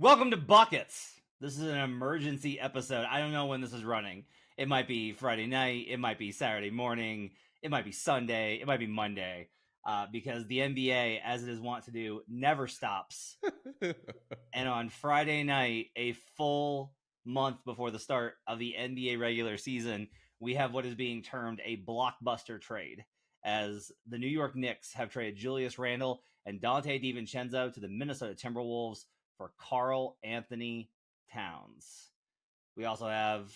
Welcome to Buckets. This is an emergency episode. I don't know when this is running. It might be Friday night. It might be Saturday morning. It might be Sunday. It might be Monday. Because the NBA, as it is wont to do, never stops. And on Friday night, a full month before the start of the NBA regular season, we have what is being termed a blockbuster trade, as the New York Knicks have traded Julius Randle and Dante DiVincenzo to the Minnesota Timberwolves for Karl Anthony Towns. We also have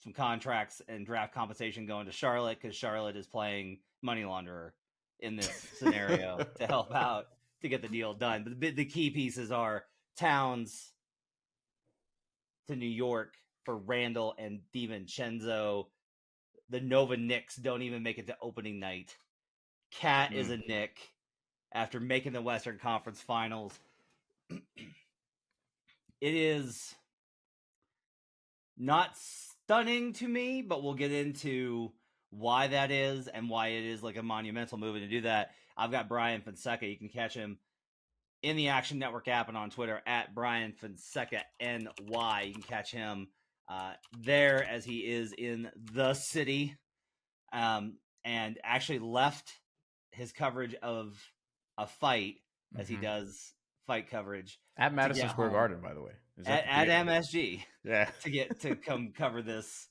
some contracts and draft compensation going to Charlotte because Charlotte is playing money launderer in this scenario to help out to get the deal done. But the key pieces are Towns to New York for Randle and DiVincenzo. The Nova Knicks don't even make it to opening night. Cat is a Knick after making the Western Conference Finals. It is not stunning to me, but we'll get into why that is and why it is like a monumental move. And to do that, I've got Brian Fonseca. You can catch him in the Action Network app and on Twitter at Brian Fonseca NY. You can catch him there as he is in the city, and actually left his coverage of a fight as he does fight coverage at Madison Square Garden, by the way, at MSG. Yeah, to come cover this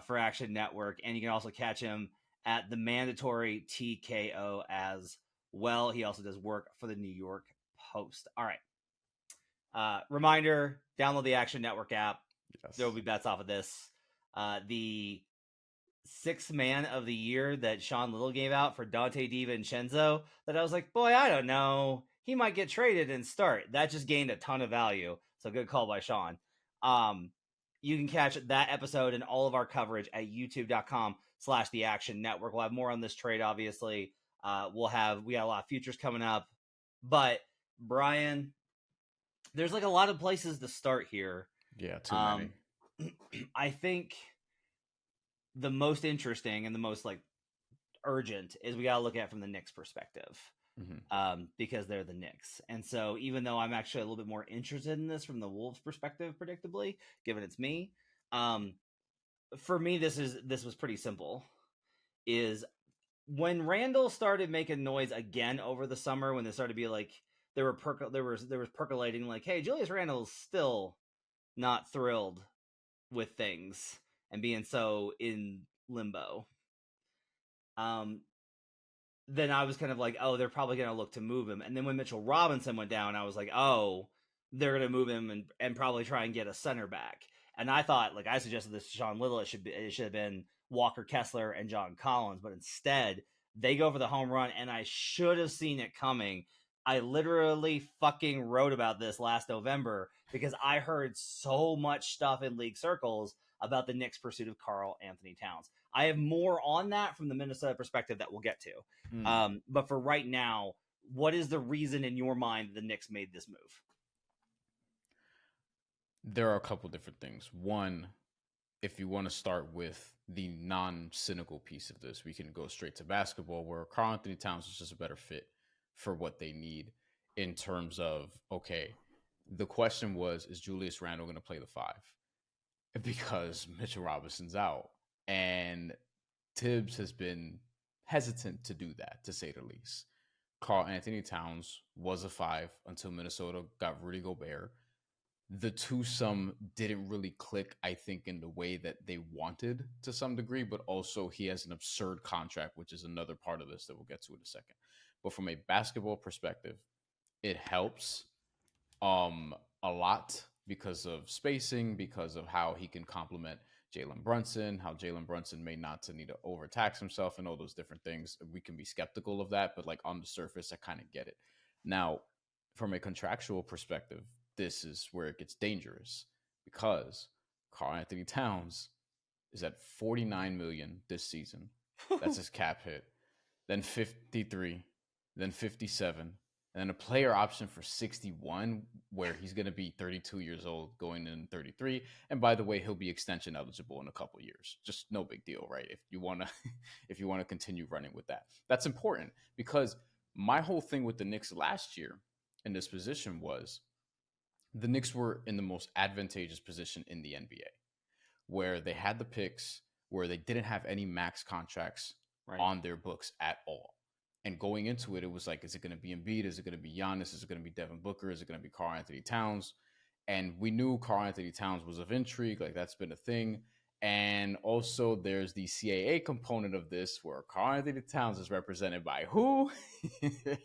for Action Network, and you can also catch him at the Mandatory TKO as well. He also does work for the New York Post. All right. Reminder: download the Action Network app. Yes. There will be bets off of this. The sixth man of the year that Sean Little gave out for Dante DiVincenzo, that I was like, boy, I don't know. He might get traded and start. That just gained a ton of value. So good call by Sean. You can catch that episode and all of our coverage at youtube.com/the Action Network. We'll have more on this trade, obviously. We got a lot of futures coming up. But Brian, there's like a lot of places to start here. Yeah, too many. I think the most interesting and the most like urgent is we got to look at it from the Knicks perspective, because they're the Knicks. And so even though I'm actually a little bit more interested in this from the Wolves perspective, predictably, given it's me, for me, this was pretty simple. Is when Randle started making noise again over the summer, when they started to be like, there was percolating like, hey, Julius Randle's still not thrilled with things and being so in limbo. Then I was kind of like, oh, they're probably going to look to move him. And then when Mitchell Robinson went down, I was like, oh, they're going to move him and probably try and get a center back. And I thought, like I suggested this to Sean Little, it should have been Walker Kessler and John Collins, but instead they go for the home run, and I should have seen it coming. I literally fucking wrote about this last November because I heard so much stuff in league circles about the Knicks' pursuit of Karl Anthony Towns. I have more on that from the Minnesota perspective that we'll get to. But for right now, what is the reason in your mind that the Knicks made this move? There are a couple different things. One, if you want to start with the non-cynical piece of this, we can go straight to basketball, where Karl Anthony Towns is just a better fit for what they need in terms of, okay, the question was, is Julius Randle going to play the 5? Because Mitchell Robinson's out. And Tibbs has been hesitant to do that, to say the least. Karl Anthony Towns was a 5 until Minnesota got Rudy Gobert. The twosome didn't really click, I think, in the way that they wanted to some degree, but also he has an absurd contract, which is another part of this that we'll get to in a second. But from a basketball perspective, it helps a lot because of spacing, because of how he can complement Jalen Brunson, how Jalen Brunson may not to need to overtax himself and all those different things. We can be skeptical of that, but like on the surface, I kind of get it. Now, from a contractual perspective, this is where it gets dangerous because Karl Anthony Towns is at $49 million this season. That's his cap hit. Then 53, then 57, and then a player option for 61, where he's going to be 32 years old going in 33. And by the way, he'll be extension eligible in a couple of years. Just no big deal, right? If you want to continue running with that. That's important because my whole thing with the Knicks last year in this position was the Knicks were in the most advantageous position in the NBA, where they had the picks, where they didn't have any max contracts Right. on their books at all. And going into it, it was like, is it going to be Embiid? Is it going to be Giannis? Is it going to be Devin Booker? Is it going to be Karl Anthony Towns? And we knew Karl Anthony Towns was of intrigue. Like, that's been a thing. And also, there's the CAA component of this, where Karl Anthony Towns is represented by who?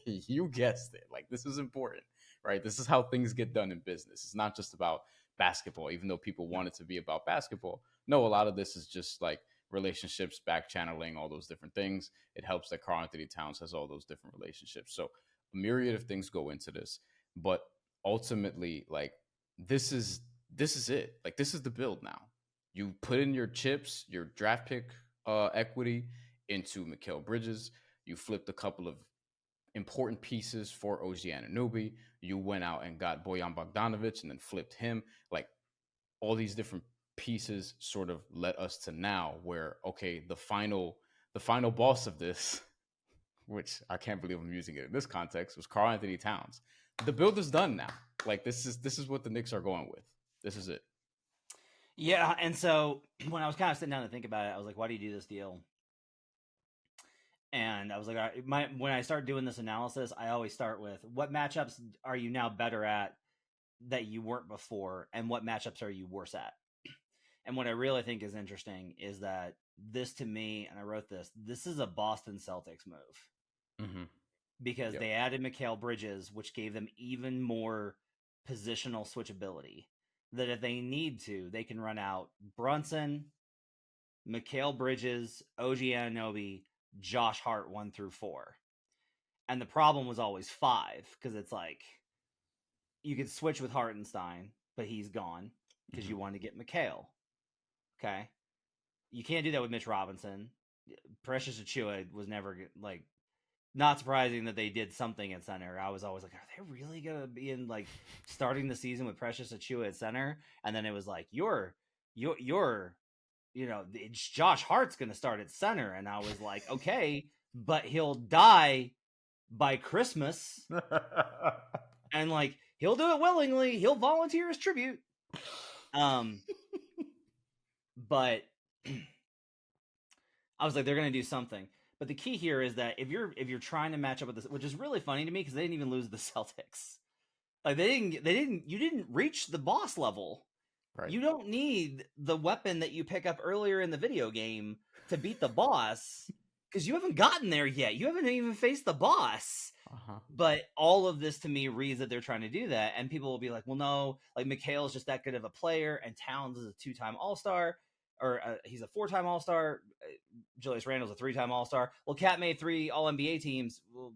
You guessed it. Like, this is important, right? This is how things get done in business. It's not just about basketball, even though people want it to be about basketball. No, a lot of this is just like relationships, back channeling, all those different things. It helps that Karl Anthony Towns has all those different relationships. So a myriad of things go into this, but ultimately, like, this is it. Like, this is the build now. You put in your chips, your draft pick equity into Mikal Bridges. You flipped a couple of important pieces for OG Anunoby. You went out and got Bojan Bogdanovic and then flipped him. Like, all these different pieces sort of led us to now where, okay, the final boss of this, which I can't believe I'm using it in this context, was Karl Anthony Towns. The build is done now. Like, this is what the Knicks are going with. This is it. Yeah, and so when I was kind of sitting down to think about it, I was like, why do you do this deal? And I was like, all right, when I start doing this analysis, I always start with what matchups are you now better at that you weren't before, and what matchups are you worse at? And what I really think is interesting is that this, to me, and I wrote this is a Boston Celtics move. Mm-hmm. Because Yep. they added Mikal Bridges, which gave them even more positional switchability. That if they need to, they can run out Brunson, Mikal Bridges, OG Anunoby, Josh Hart 1 through 4. And the problem was always 5, because it's like you could switch with Hartenstein, but he's gone because Mm-hmm. you want to get Mikal. Okay. You can't do that with Mitch Robinson. Precious Achua was never like, not surprising that they did something at center. I was always like, are they really gonna be in like starting the season with Precious Achua at center? And then it was like, it's Josh Hart's gonna start at center, and I was like, okay, but he'll die by Christmas, and like he'll do it willingly. He'll volunteer as tribute. But I was like, they're gonna do something. But the key here is that if you're trying to match up with this, which is really funny to me because they didn't even lose the Celtics. Like you didn't reach the boss level. Right. You don't need the weapon that you pick up earlier in the video game to beat the boss because you haven't gotten there yet. You haven't even faced the boss. Uh-huh. But all of this to me reads that they're trying to do that, and people will be like, well, no, like Mikhail's just that good of a player, and Towns is a 2-time All-Star, or he's a 4-time All-Star. Julius Randle's a 3-time All-Star. Well, Cat made 3 All-NBA teams. Well,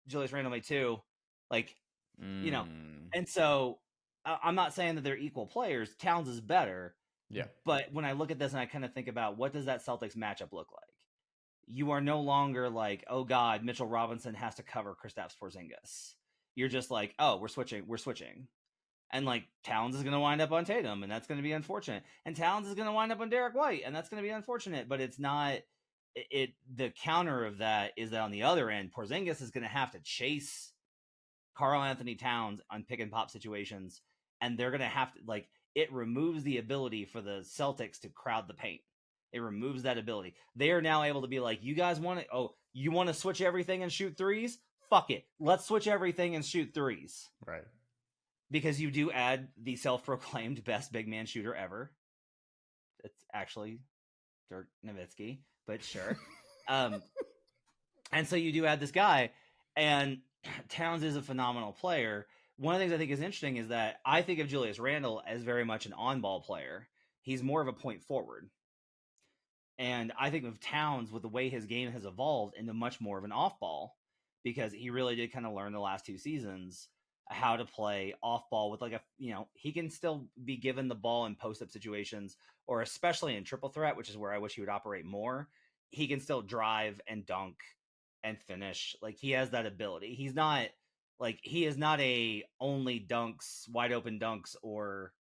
Julius Randle made 2. Like, and so I'm not saying that they're equal players. Towns is better. Yeah. But when I look at this and I kind of think about what does that Celtics matchup look like? You are no longer like, oh God, Mitchell Robinson has to cover Kristaps Porzingis. You're just like, oh, we're switching. And like Towns is going to wind up on Tatum, and that's going to be unfortunate. And Towns is going to wind up on Derek White, and that's going to be unfortunate. But it's not. The counter of that is that on the other end, Porzingis is going to have to chase Karl Anthony Towns on pick and pop situations, and they're going to have to like. It removes the ability for the Celtics to crowd the paint. It removes that ability. They are now able to be like, you guys want to, you want to switch everything and shoot threes? Fuck it. Let's switch everything and shoot threes. Right. Because you do add the self-proclaimed best big man shooter ever. It's actually Dirk Nowitzki, but sure. And so you do add this guy, and Towns is a phenomenal player. One of the things I think is interesting is that I think of Julius Randle as very much an on-ball player. He's more of a point forward. And I think of Towns with the way his game has evolved into much more of an off ball, because he really did kind of learn the last 2 seasons how to play off ball with like he can still be given the ball in post up situations, or especially in triple threat, which is where I wish he would operate more. He can still drive and dunk and finish. Like he has that ability. He is not a only dunks, wide open dunks or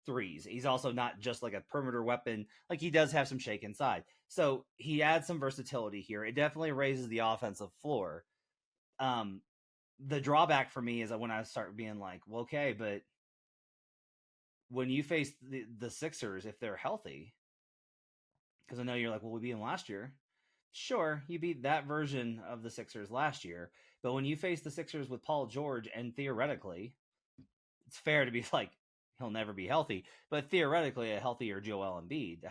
threes. He's also not just like a perimeter weapon. Like he does have some shake inside. So he adds some versatility here. It definitely raises the offensive floor. The drawback for me is that when I start being like, well, okay, but when you face the Sixers, if they're healthy, because I know you're like, well, we beat them last year. Sure, you beat that version of the Sixers last year, but when you face the Sixers with Paul George, and theoretically, it's fair to be like, he'll never be healthy, but theoretically, a healthier Joel Embiid.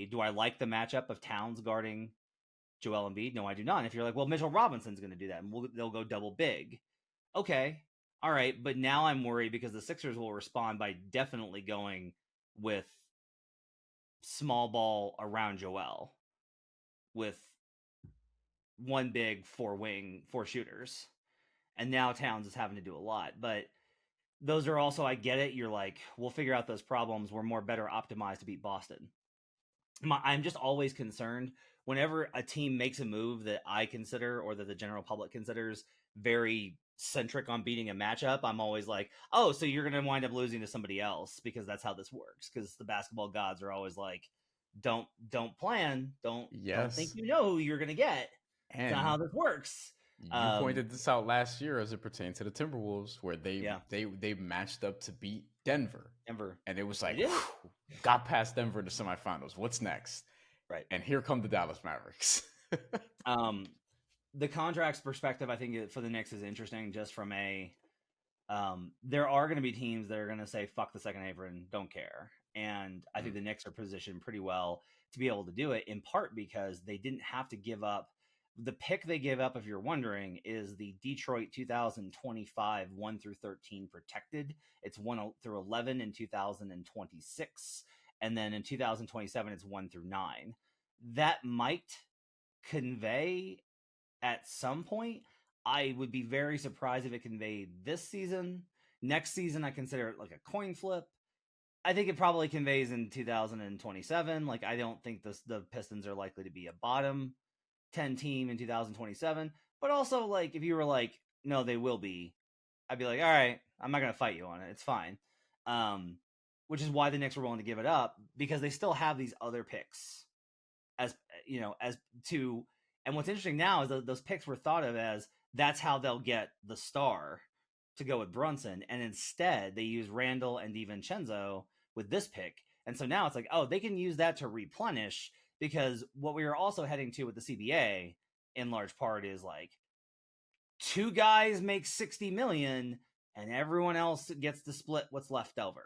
Do I like the matchup of Towns guarding Joel Embiid? No, I do not. And if you're like, well, Mitchell Robinson's going to do that, and they'll go double big. Okay, all right, but now I'm worried because the Sixers will respond by definitely going with small ball around Joel with one big, four shooters. And now Towns is having to do a lot. But those are also, I get it. You're like, we'll figure out those problems. We're more better optimized to beat Boston. I'm just always concerned whenever a team makes a move that I consider or that the general public considers very centric on beating a matchup. I'm always like, oh, so you're going to wind up losing to somebody else because that's how this works. Because the basketball gods are always like, don't plan, don't think you know who you're going to get. It's not how this works. You pointed this out last year as it pertained to the Timberwolves, where they matched up to beat Denver, and it was like, got past Denver in the semifinals. What's next? Right, and here come the Dallas Mavericks. The contracts perspective, I think for the Knicks is interesting, just from a there are going to be teams that are going to say fuck the second apron, don't care, and I think the Knicks are positioned pretty well to be able to do it, in part because they didn't have to give up. The pick they give up, if you're wondering, is the Detroit 2025 1 through 13 protected. It's 1 through 11 in 2026, and then in 2027 it's 1 through 9. That might convey at some point. I would be very surprised if it conveyed this season. Next season, I consider it like a coin flip. I think it probably conveys in 2027. Like, I don't think the Pistons are likely to be a bottom 10 team in 2027. But also, like, if you were like, no, they will be, I'd be like, all right, I'm not going to fight you on it. It's fine. Which is why the Knicks were willing to give it up, because they still have these other picks as to. And what's interesting now is that those picks were thought of as that's how they'll get the star to go with Brunson. And instead, they use Randle and DiVincenzo with this pick. And so now it's like, oh, they can use that to replenish, because what we are also heading to with the CBA in large part is like 2 guys make 60 million and everyone else gets to split what's left over.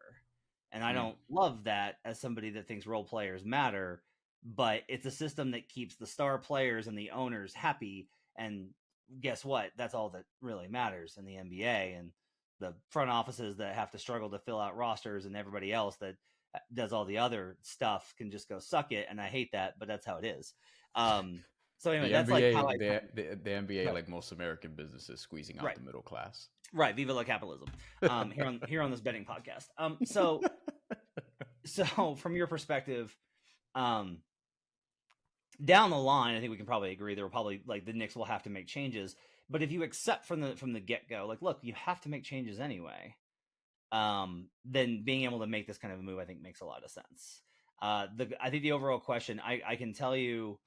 And I don't love that as somebody that thinks role players matter, but it's a system that keeps the star players and the owners happy. And guess what? That's all that really matters in the NBA. And the front offices that have to struggle to fill out rosters and everybody else that does all the other stuff can just go suck it. And I hate that, but that's how it is. So anyway, that's NBA, like how the NBA, right, like most American businesses, squeezing out right, the middle class. Right. Viva la capitalism. Here on this betting podcast. So from your perspective, down the line, I think we can probably agree there will probably, like, the Knicks will have to make changes. But if you accept from the get go, like, look, you have to make changes anyway, then being able to make this kind of a move, I think, makes a lot of sense. I think the overall question, I can tell you,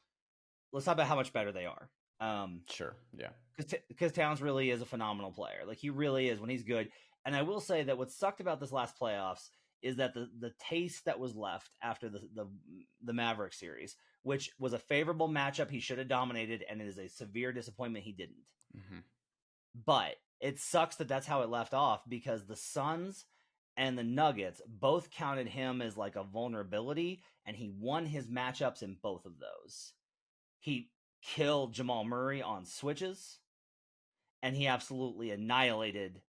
let's talk about how much better they are. Sure, yeah, because Towns really is a phenomenal player. Like, he really is when he's good. And I will say that what sucked about this last playoffs is that the taste that was left after the Maverick series, which was a favorable matchup he should have dominated, and it is a severe disappointment he didn't. Mm-hmm. But it sucks that that's how it left off, because the Suns and the Nuggets both counted him as like a vulnerability, and he won his matchups in both of those. He killed Jamal Murray on switches, and he absolutely annihilated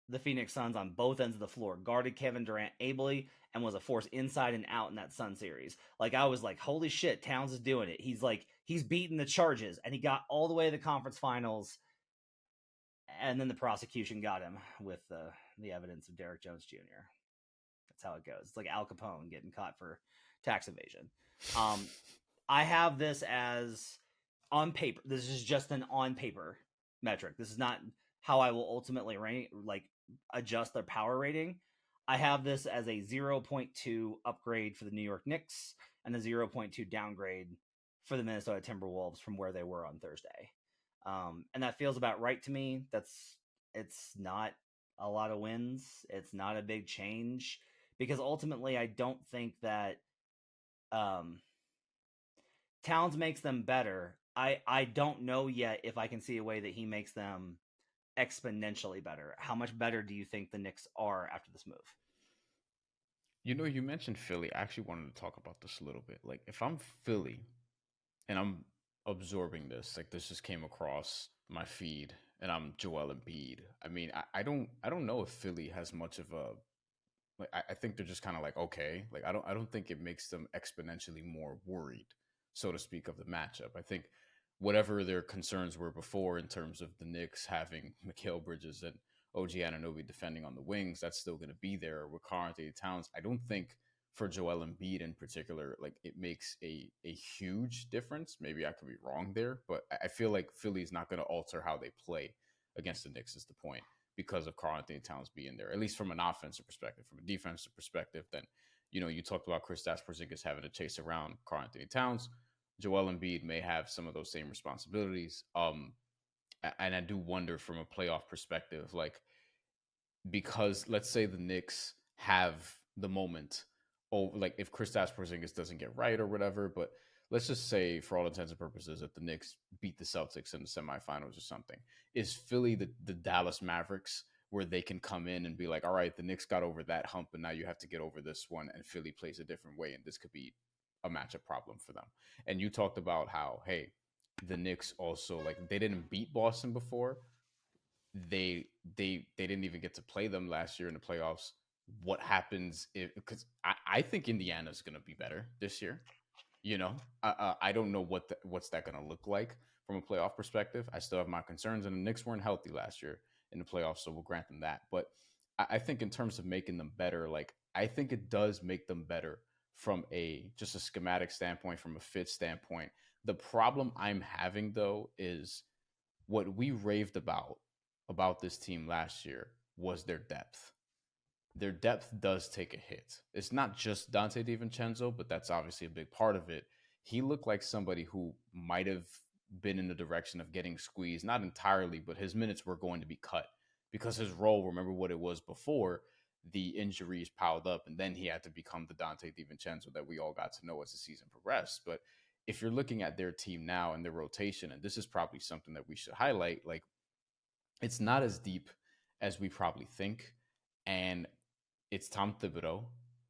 the Phoenix Suns on both ends of the floor, guarded Kevin Durant ably, and was a force inside and out in that Sun series. Like, I was like, holy shit, Towns is doing it. He's beating the charges, and he got all the way to the conference finals, and then the prosecution got him with the evidence of Derrick Jones Jr. That's how it goes. It's like Al Capone getting caught for tax evasion. I have this as on paper. This is just an on paper metric. This is not how I will ultimately adjust their power rating. I have this as a 0.2 upgrade for the New York Knicks and a 0.2 downgrade for the Minnesota Timberwolves from where they were on Thursday. And that feels about right to me. It's not a lot of wins. It's not a big change because ultimately I don't think that Towns makes them better. I don't know yet if I can see a way that he makes them exponentially better. How much better do you think the Knicks are after this move? You mentioned Philly. I actually wanted to talk about this a little bit. Like, if I'm Philly and I'm absorbing this, like this just came across my feed, and I'm Joel Embiid. I mean, I don't know if Philly has much of a like. I think they're just kind of like okay. Like I don't think it makes them exponentially more worried, so to speak, of the matchup. I think whatever their concerns were before in terms of the Knicks having Mikal Bridges and OG Anunoby defending on the wings, that's still going to be there with Karl Anthony Towns. I don't think for Joel Embiid in particular, like it makes a huge difference. Maybe I could be wrong there, but I feel like Philly's not going to alter how they play against the Knicks is the point because of Karl Anthony Towns being there, at least from an offensive perspective. From a defensive perspective, then you talked about Kristaps Porzingis having to chase around Karl Anthony Towns. Joel Embiid may have some of those same responsibilities. And I do wonder from a playoff perspective, like because let's say the Knicks have the moment, or like if Kristaps Porzingis doesn't get right or whatever, but let's just say for all intents and purposes that the Knicks beat the Celtics in the semifinals or something. Is Philly the Dallas Mavericks where they can come in and be like, all right, the Knicks got over that hump, and now you have to get over this one, and Philly plays a different way, and this could be a matchup problem for them. And you talked about how, hey, the Knicks also like they didn't beat Boston before, they didn't even get to play them last year in the playoffs. What happens if because I think Indiana's going to be better this year. I don't know what's that going to look like from a playoff perspective. I still have my concerns, and the Knicks weren't healthy last year in the playoffs, so we'll grant them that. But I think in terms of making them better, like I think it does make them better from a just a schematic standpoint, from a fit standpoint. The problem I'm having though is what we raved about this team last year was their depth. Their depth does take a hit. It's not just Dante DiVincenzo, but that's obviously a big part of it. He looked like somebody who might have been in the direction of getting squeezed, not entirely, but his minutes were going to be cut because his role, remember what it was before, the injuries piled up, and then he had to become the Dante DiVincenzo that we all got to know as the season progressed. But if you're looking at their team now and their rotation, and this is probably something that we should highlight, like it's not as deep as we probably think. And it's Tom Thibodeau.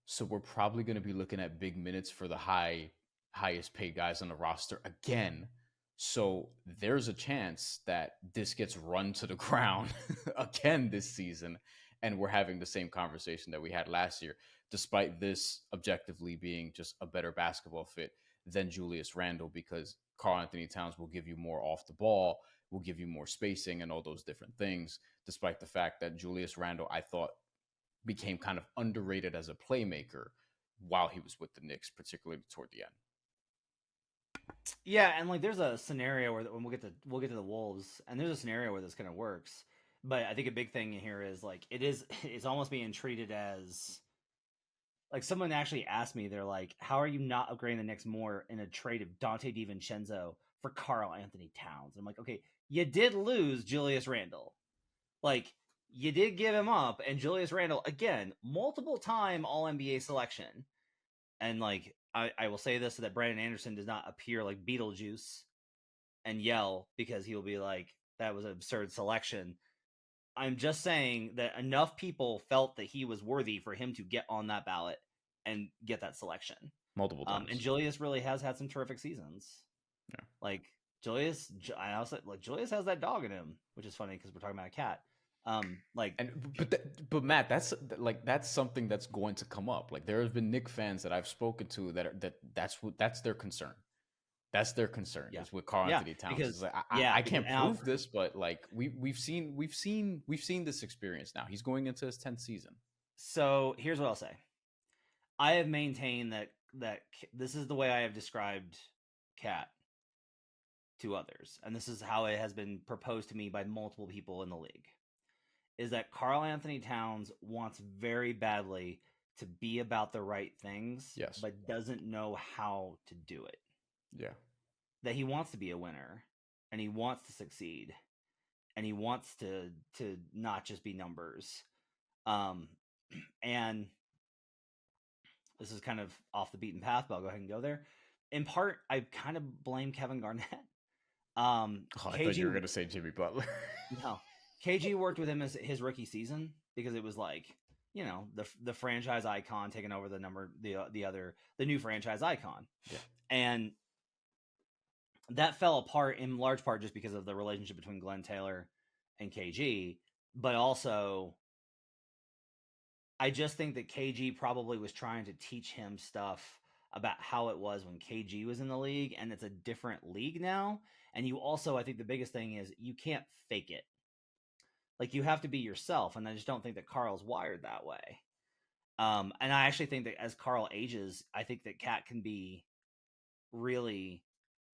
So we're probably going to be looking at big minutes for the highest paid guys on the roster again. So there's a chance that this gets run to the ground again this season. And we're having the same conversation that we had last year, despite this objectively being just a better basketball fit than Julius Randle, because Karl Anthony Towns will give you more off the ball, will give you more spacing and all those different things, despite the fact that Julius Randle, I thought, became kind of underrated as a playmaker while he was with the Knicks, particularly toward the end. Yeah, and like there's a scenario where when we'll get to the Wolves, and there's a scenario where this kind of works. But I think a big thing here is like it's almost being treated as like someone actually asked me, they're like, how are you not upgrading the Knicks more in a trade of Dante DiVincenzo for Karl Anthony Towns? I'm like, okay, you did lose Julius Randle. Like, you did give him up, and Julius Randle, again, multiple time All NBA selection. And like I will say this so that Brandon Anderson does not appear like Beetlejuice and yell because he will be like, that was an absurd selection. I'm just saying that enough people felt that he was worthy for him to get on that ballot and get that selection Multiple times. And Julius really has had some terrific seasons. Yeah. Like Julius, I also like Julius has that dog in him, which is funny because we're talking about a cat. But Matt, that's something that's going to come up. Like there have been Knicks fans that I've spoken to that's their concern. That's their concern is with Karl Anthony Towns. Because, like, I can't prove this, but like we've seen this experience now. He's going into his 10th season. So here's what I'll say. I have maintained that this is the way I have described Cat to others, and this is how it has been proposed to me by multiple people in the league, is that Karl Anthony Towns wants very badly to be about the right things, yes, but doesn't know how to do it. Yeah. That he wants to be a winner, and he wants to succeed, and he wants to not just be numbers. And this is kind of off the beaten path, but I'll go ahead and go there. In part, I kind of blame Kevin Garnett. I thought you were KG going to say Jimmy Butler. no, KG worked with him as his rookie season because it was like, you know, the franchise icon taking over the new franchise icon. Yeah. And that fell apart in large part just because of the relationship between Glenn Taylor and KG, but also I just think that KG probably was trying to teach him stuff about how it was when KG was in the league, and it's a different league now. And you also, I think the biggest thing is you can't fake it. Like, you have to be yourself, and I just don't think that Karl's wired that way. And I actually think that as Karl ages, I think that Cat can be really,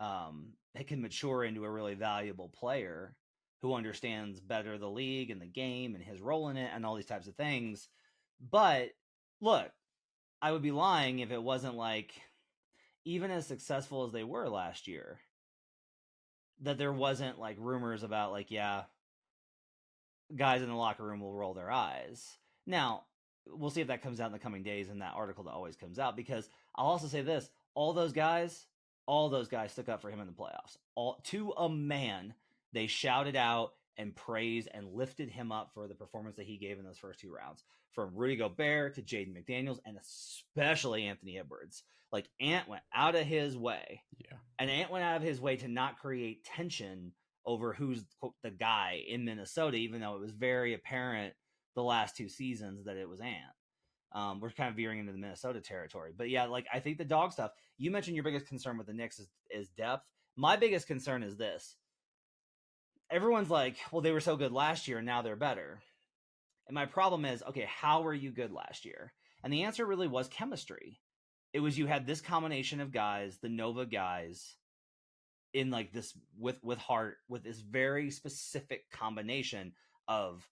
it can mature into a really valuable player who understands better the league and the game and his role in it and all these types of things. But look, I would be lying if it wasn't like, even as successful as they were last year, that there wasn't like rumors about like, yeah, guys in the locker room will roll their eyes. Now, we'll see if that comes out in the coming days in that article that always comes out, because I'll also say this, all those guys stuck up for him in the playoffs. All to a man, they shouted out and praised and lifted him up for the performance that he gave in those first two rounds. From Rudy Gobert to Jaden McDaniels, and especially Anthony Edwards. Like, Ant went out of his way. Yeah. And Ant went out of his way to not create tension over who's, quote, the guy in Minnesota, even though it was very apparent the last two seasons that it was Ant. We're kind of veering into the Minnesota territory. But yeah, like, I think the dog stuff, you mentioned your biggest concern with the Knicks is depth. My biggest concern is this. Everyone's like, well, they were so good last year and now they're better. And my problem is, okay, how were you good last year? And the answer really was chemistry. It was, you had this combination of guys, the Nova guys, in like this with heart, with this very specific combination of,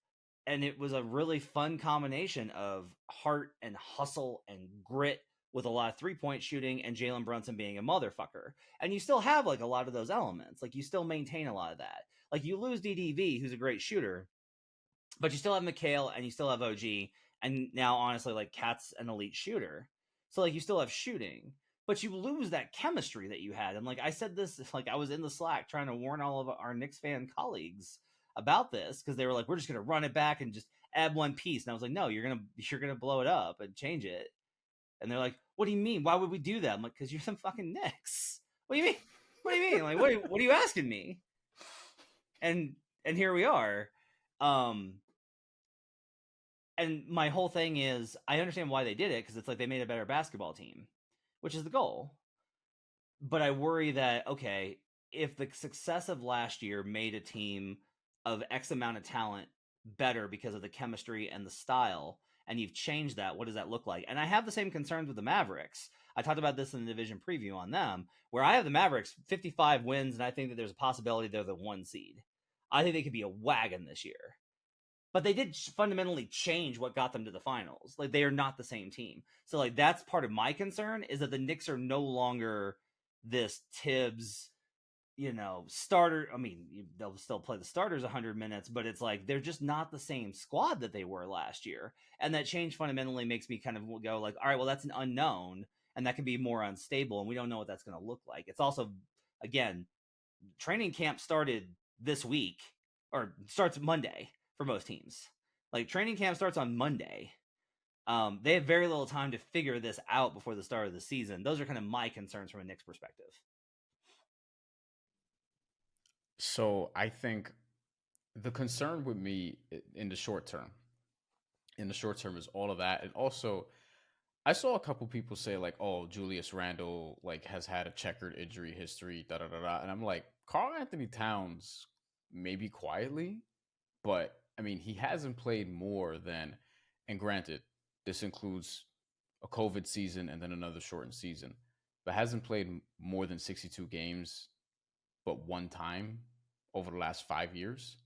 and it was a really fun combination of heart and hustle and grit with a lot of 3-point shooting and Jalen Brunson being a motherfucker. And you still have like a lot of those elements. Like, you still maintain a lot of that. Like, you lose DDV, who's a great shooter, but you still have McHale and you still have OG. And now, honestly, like, Cat's an elite shooter. So, like, you still have shooting, but you lose that chemistry that you had. And, like, I said this, like, I was in the Slack trying to warn all of our Knicks fan colleagues about this, because they were like, we're just going to run it back and just add one piece. And I was like, no, you're going to blow it up and change it. And they're like, what do you mean? Why would we do that? I'm like, because you're some fucking Knicks. What do you mean? What do you mean? Like, what are you asking me? And here we are. And my whole thing is, I understand why they did it, because it's like they made a better basketball team, which is the goal. But I worry that, okay, if the success of last year made a team of X amount of talent better because of the chemistry and the style, and you've changed that, what does that look like? And I have the same concerns with the Mavericks. I talked about this in the division preview on them, where I have the Mavericks 55 wins, and I think that there's a possibility they're the 1 seed. I think they could be a wagon this year. But they did fundamentally change what got them to the finals. Like, they are not the same team. So, like, that's part of my concern, is that the Knicks are no longer this Tibbs, you know, starter. I mean, they'll still play the starters 100 minutes, but it's like they're just not the same squad that they were last year. And that change fundamentally makes me kind of go like, all right, well, that's an unknown, and that can be more unstable, and we don't know what that's going to look like. It's also, again, training camp started this week, or starts Monday for most teams. Like, training camp starts on Monday. They have very little time to figure this out before the start of the season. Those are kind of my concerns from a Knicks perspective. So I think the concern with me in the short term is all of that. And also, I saw a couple people say like, oh, Julius Randle like has had a checkered injury history, da da da da. And I'm like, Karl Anthony Towns, maybe quietly, but I mean, he hasn't played more than, and granted, this includes a COVID season and then another shortened season, but hasn't played more than 62 games, but one time over the last 5 years,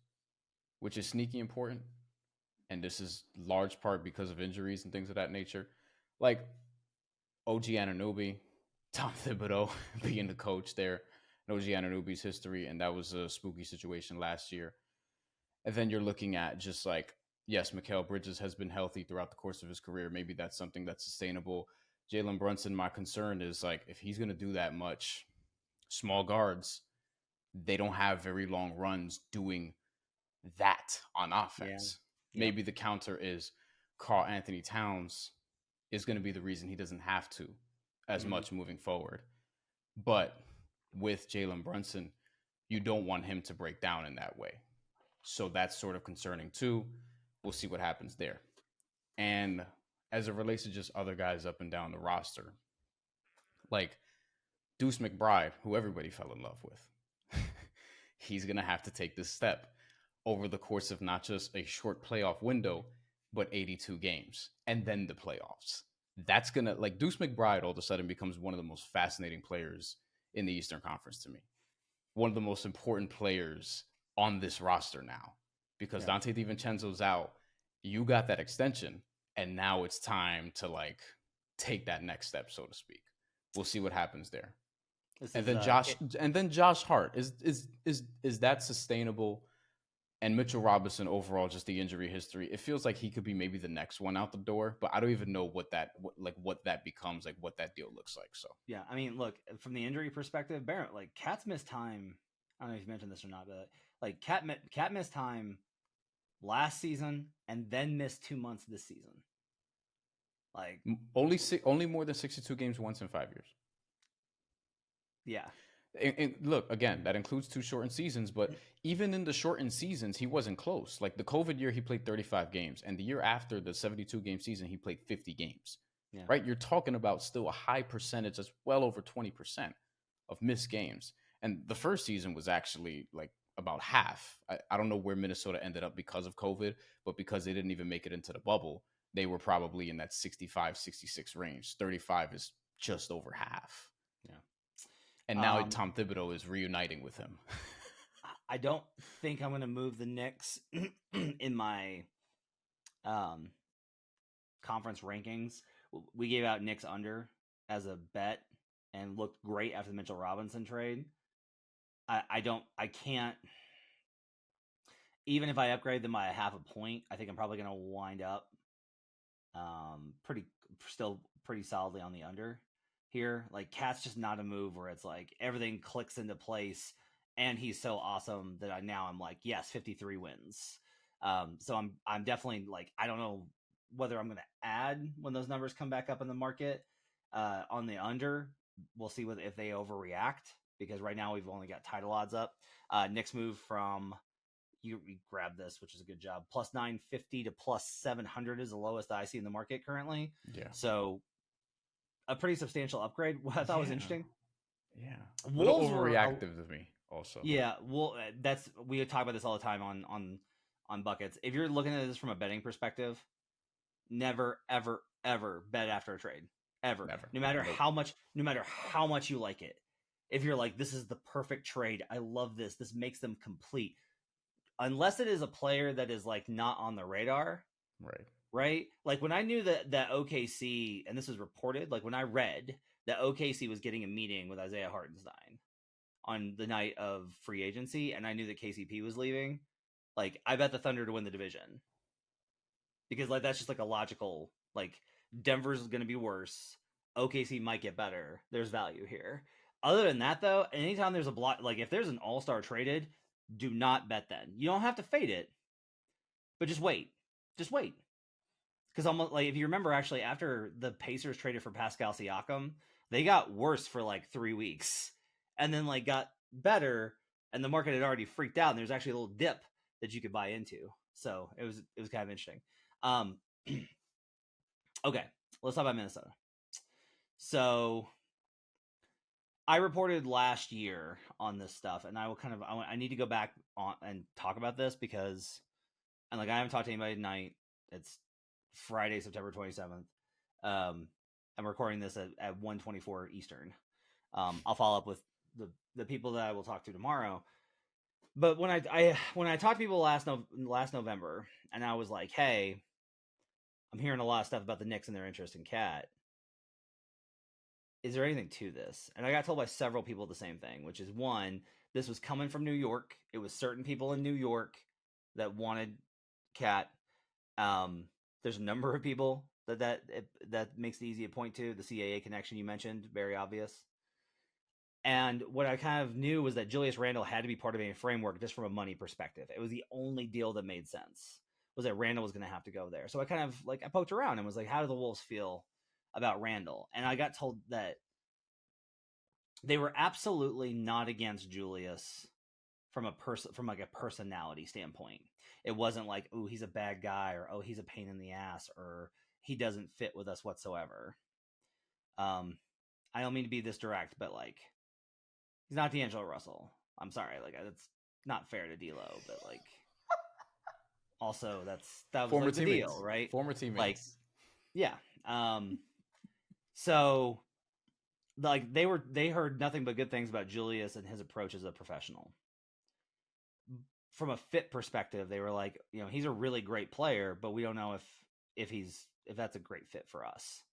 which is sneaky important. And this is large part because of injuries and things of that nature. Like OG Anunoby, Tom Thibodeau being the coach there, and OG Anunoby's history, and that was a spooky situation last year. And then you're looking at just like, yes, Mikal Bridges has been healthy throughout the course of his career. Maybe that's something that's sustainable. Jalen Brunson, my concern is like, if he's going to do that much, small guards, they don't have very long runs doing that on Yeah. offense. Yep. Maybe the counter is Karl Anthony Towns is going to be the reason he doesn't have to as much moving forward. But with Jalen Brunson, you don't want him to break down in that way. So that's sort of concerning too. We'll see what happens there. And as it relates to just other guys up and down the roster, like Deuce McBride, who everybody fell in love with, he's going to have to take this step over the course of not just a short playoff window, but 82 games and then the playoffs. That's going to, like, Deuce McBride all of a sudden becomes one of the most fascinating players in the Eastern Conference to me. One of the most important players on this roster now, because Dante DiVincenzo's out. You got that extension, and now it's time to like take that next step, so to speak. We'll see what happens there. And then Josh Hart is that sustainable? And Mitchell Robinson overall, just the injury history, it feels like he could be maybe the next one out the door, but I don't even know what that becomes, like what that deal looks like. So yeah, I mean, look, from the injury perspective, Barrett, like Cat's missed time. I don't know if you mentioned this or not, but like Cat missed time last season and then missed 2 months this season. Like only more than 62 games once in 5 years. Yeah. And look, again, that includes 2 shortened seasons, but even in the shortened seasons, he wasn't close. Like the COVID year, he played 35 games, and the year after the 72-game season, he played 50 games. Yeah. Right? You're talking about still a high percentage, that's well over 20% of missed games. And the first season was actually like about half. I don't know where Minnesota ended up because of COVID, but because they didn't even make it into the bubble, they were probably in that 65, 66 range. 35 is just over half. Yeah. And now Tom Thibodeau is reuniting with him. I don't think I'm going to move the Knicks in my conference rankings. We gave out Knicks under as a bet and looked great after the Mitchell Robinson trade. I can't, even if I upgrade them by a half a point, I think I'm probably going to wind up still pretty solidly on the under here. Like Cat's just not a move where it's like everything clicks into place and he's so awesome that I'm like, yes, 53 wins. So I'm definitely like, I don't know whether I'm going to add when those numbers come back up in the market on the under. We'll see if they overreact, because right now we've only got title odds up. Knicks move from, you grab this, which is a good job, plus 950 to plus 700 is the lowest I see in the market currently. Yeah. So a pretty substantial upgrade. What I thought was interesting. Yeah. A little overreactive to me also. Yeah. Well, we talk about this all the time on buckets. If you're looking at this from a betting perspective, never, ever, ever bet after a trade. Ever. Never. No matter how much you like it. If you're like, this is the perfect trade, I love this, this makes them complete. Unless it is a player that is like not on the radar. Right? Like when I knew that OKC, and this was reported, like when I read that OKC was getting a meeting with Isaiah Hartenstein on the night of free agency, and I knew that KCP was leaving, like I bet the Thunder to win the division. Because like that's just like a logical, like Denver's going to be worse, OKC might get better, there's value here. Other than that though, anytime there's a block, like if there's an all-star traded, do not bet then. You don't have to fade it, but just wait. Because almost like if you remember, actually after the Pacers traded for Pascal Siakam, they got worse for like 3 weeks, and then like got better, and the market had already freaked out, and there's actually a little dip that you could buy into. So it was kind of interesting. Okay, let's talk about Minnesota. So I reported last year on this stuff, and I need to go back on and talk about this because, and like I haven't talked to anybody tonight. It's Friday, September 27th. I'm recording this at 1:24 Eastern. I'll follow up with the people that I will talk to tomorrow. But when I talked to people last November, and I was like, hey, I'm hearing a lot of stuff about the Knicks and their interest in Cat. Is there anything to this? And I got told by several people the same thing, which is, one, this was coming from New York. It was certain people in New York that wanted Cat. There's a number of people that makes it easy to point to. The CAA connection you mentioned, very obvious. And what I kind of knew was that Julius Randle had to be part of a framework just from a money perspective. It was the only deal that made sense, was that Randle was going to have to go there. So I kind of I poked around and was like, how do the Wolves feel about Randle? And I got told that they were absolutely not against Julius from a personality standpoint. It wasn't like, oh, he's a bad guy, or oh, he's a pain in the ass, or he doesn't fit with us whatsoever. I don't mean to be this direct, but he's not D'Angelo Russell. I'm sorry, that's not fair to D'Lo, but also that was former the deal, right? Former teammates. Yeah. So they heard nothing but good things about Julius and his approach as a professional. From a fit perspective, they were like, he's a really great player, but we don't know if that's a great fit for us.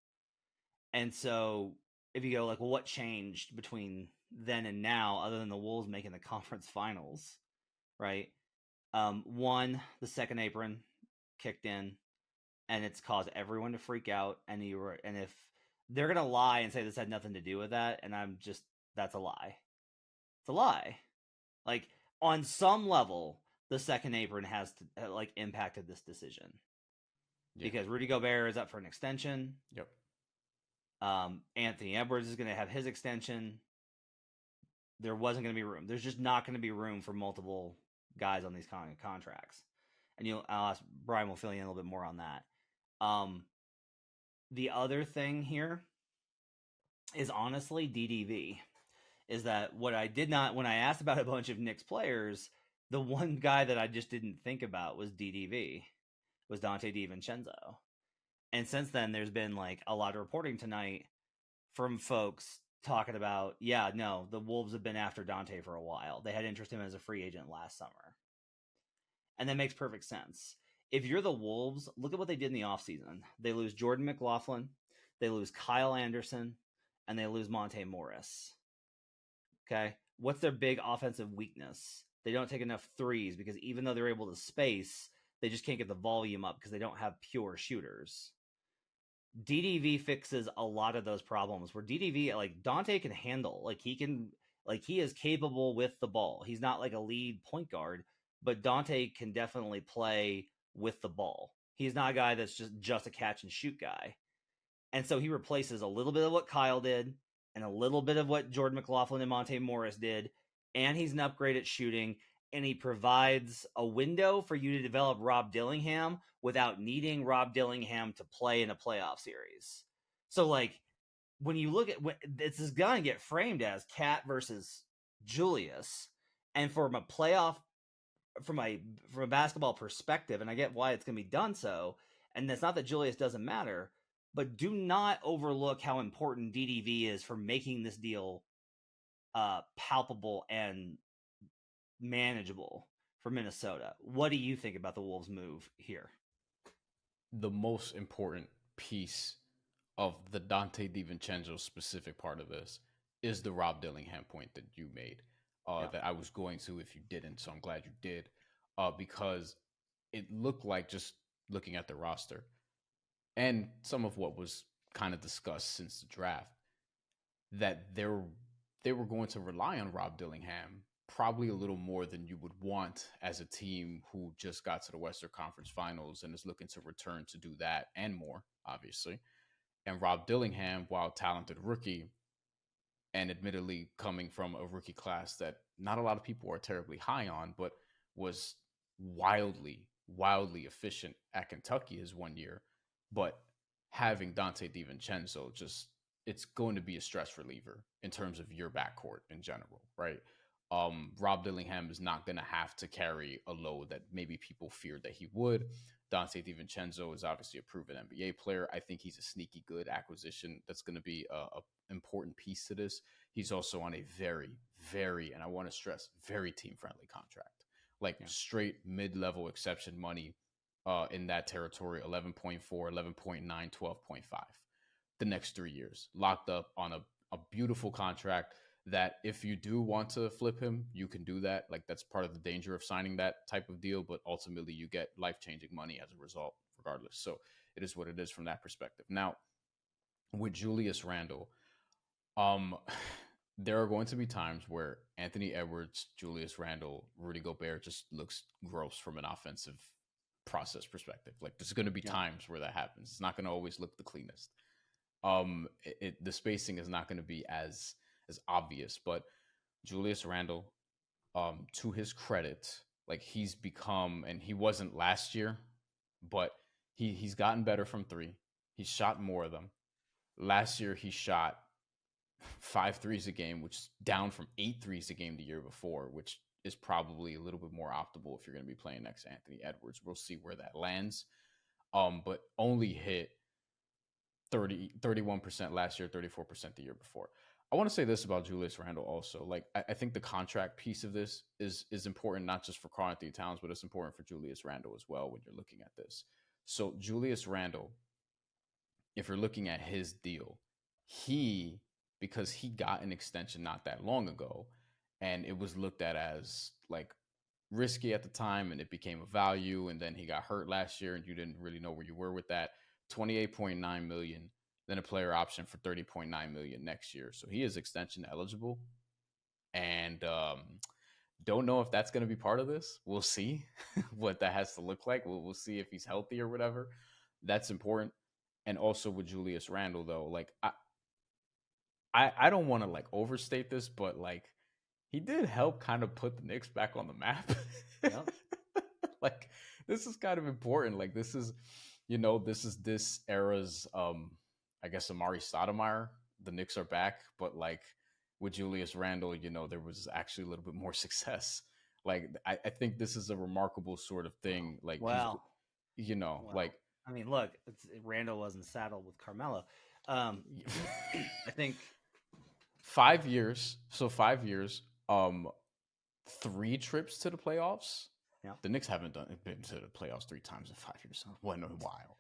And so if you go well, what changed between then and now, other than the Wolves making the conference finals, right? One, the second apron kicked in, and it's caused everyone to freak out. And if they're gonna lie and say this had nothing to do with that, and that's a lie. It's a lie. On some level, the second apron has to, impacted this decision. Yeah. Because Rudy Gobert is up for an extension. Yep. Anthony Edwards is going to have his extension. There wasn't going to be room. There's just not going to be room for multiple guys on these contracts. And I'll ask Brian will fill you in a little bit more on that. The other thing here is honestly DDV. Is that what I did not, when I asked about a bunch of Knicks players, the one guy that I just didn't think about was DDV, was Dante DiVincenzo. And since then, there's been a lot of reporting tonight from folks talking about, the Wolves have been after Dante for a while. They had interest in him as a free agent last summer. And that makes perfect sense. If you're the Wolves, look at what they did in the offseason. They lose Jordan McLaughlin, they lose Kyle Anderson, and they lose Monte Morris. Okay, what's their big offensive weakness? They don't take enough threes, because even though they're able to space, they just can't get the volume up because they don't have pure shooters. DDV fixes a lot of those problems, where DDV, Dante can handle, he is capable with the ball. He's not a lead point guard, but Dante can definitely play with the ball. He's not a guy that's just a catch and shoot guy. And so he replaces a little bit of what Kyle did, and a little bit of what Jordan McLaughlin and Monte Morris did, and he's an upgrade at shooting, and he provides a window for you to develop Rob Dillingham without needing Rob Dillingham to play in a playoff series. So, when you look at this is going to get framed as Cat versus Julius, and from a basketball perspective, and I get why it's going to be done so, and it's not that Julius doesn't matter, but do not overlook how important DDV is for making this deal palpable and manageable for Minnesota. What do you think about the Wolves' move here? The most important piece of the Dante DiVincenzo specific part of this is the Rob Dillingham point that you made, that I was going to if you didn't, so I'm glad you did, because it looked like, just looking at the roster, and some of what was kind of discussed since the draft, that they were going to rely on Rob Dillingham probably a little more than you would want as a team who just got to the Western Conference Finals and is looking to return to do that and more, obviously. And Rob Dillingham, while talented rookie, and admittedly coming from a rookie class that not a lot of people are terribly high on, but was wildly efficient at Kentucky his 1 year. But having Dante DiVincenzo, it's going to be a stress reliever in terms of your backcourt in general, right? Rob Dillingham is not going to have to carry a load that maybe people feared that he would. Dante DiVincenzo is obviously a proven NBA player. I think he's a sneaky good acquisition that's going to be a important piece to this. He's also on a very, very, and I want to stress, very team-friendly contract. Straight mid-level exception money in that territory, 11.4, 11.9, 12.5. The next 3 years, locked up on a beautiful contract that if you do want to flip him, you can do that. Like that's part of the danger of signing that type of deal, but ultimately you get life-changing money as a result, regardless. So it is what it is from that perspective. Now, with Julius Randle, um, there are going to be times where Anthony Edwards, Julius Randle, Rudy Gobert just looks gross from an offensive process perspective. Like there's going to be Yeah. times where that happens. It's not going to always look the cleanest. The spacing is not going to be as obvious, but Julius Randle, to his credit, like he's become, and he wasn't last year, but he's gotten better from three. He's shot more of them. Last year he shot 5 threes a game, which is down from 8 threes a game the year before, which is probably a little bit more optimal if you're going to be playing next to Anthony Edwards. We'll see where that lands. But only hit 31% last year, 34% the year before. I want to say this about Julius Randle also. Like, I think the contract piece of this is important, not just for Karl Anthony Towns, but it's important for Julius Randle as well when you're looking at this. So Julius Randle, if you're looking at his deal, because he got an extension not that long ago, and it was looked at as like risky at the time, and it became a value, and then he got hurt last year, and you didn't really know where you were with that. 28.9 million, then a player option for 30.9 million next year. So he is extension eligible, and don't know if that's going to be part of this. We'll see what that has to look like. We'll see if he's healthy or whatever. That's important. And also with Julius Randle, though, like I don't want to like overstate this, but like he did help kind of put the Knicks back on the map. Yep. Like this is kind of important. Like this is, this era's I guess Amari Stoudemire. The Knicks are back, but like with Julius Randle, there was actually a little bit more success. Like I think this is a remarkable sort of thing. Like Well, like I mean, look, Randall wasn't saddled with Carmelo. I think 5 years. So 5 years. 3 trips to the playoffs. Yeah. The Knicks haven't been to the playoffs 3 times in 5 years. So it wasn't a while.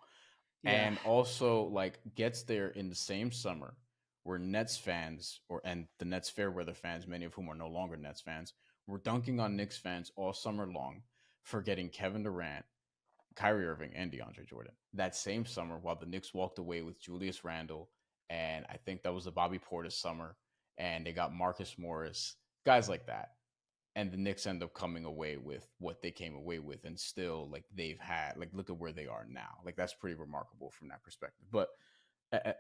Yeah. And also like gets there in the same summer where Nets fans and the Nets fair weather fans, many of whom are no longer Nets fans, were dunking on Knicks fans all summer long for getting Kevin Durant, Kyrie Irving, and DeAndre Jordan. That same summer, while the Knicks walked away with Julius Randle, and I think that was the Bobby Portis summer, and they got Marcus Morris, guys like that. And the Knicks end up coming away with what they came away with, and still like they've had like look at where they are now. Like that's pretty remarkable from that perspective. But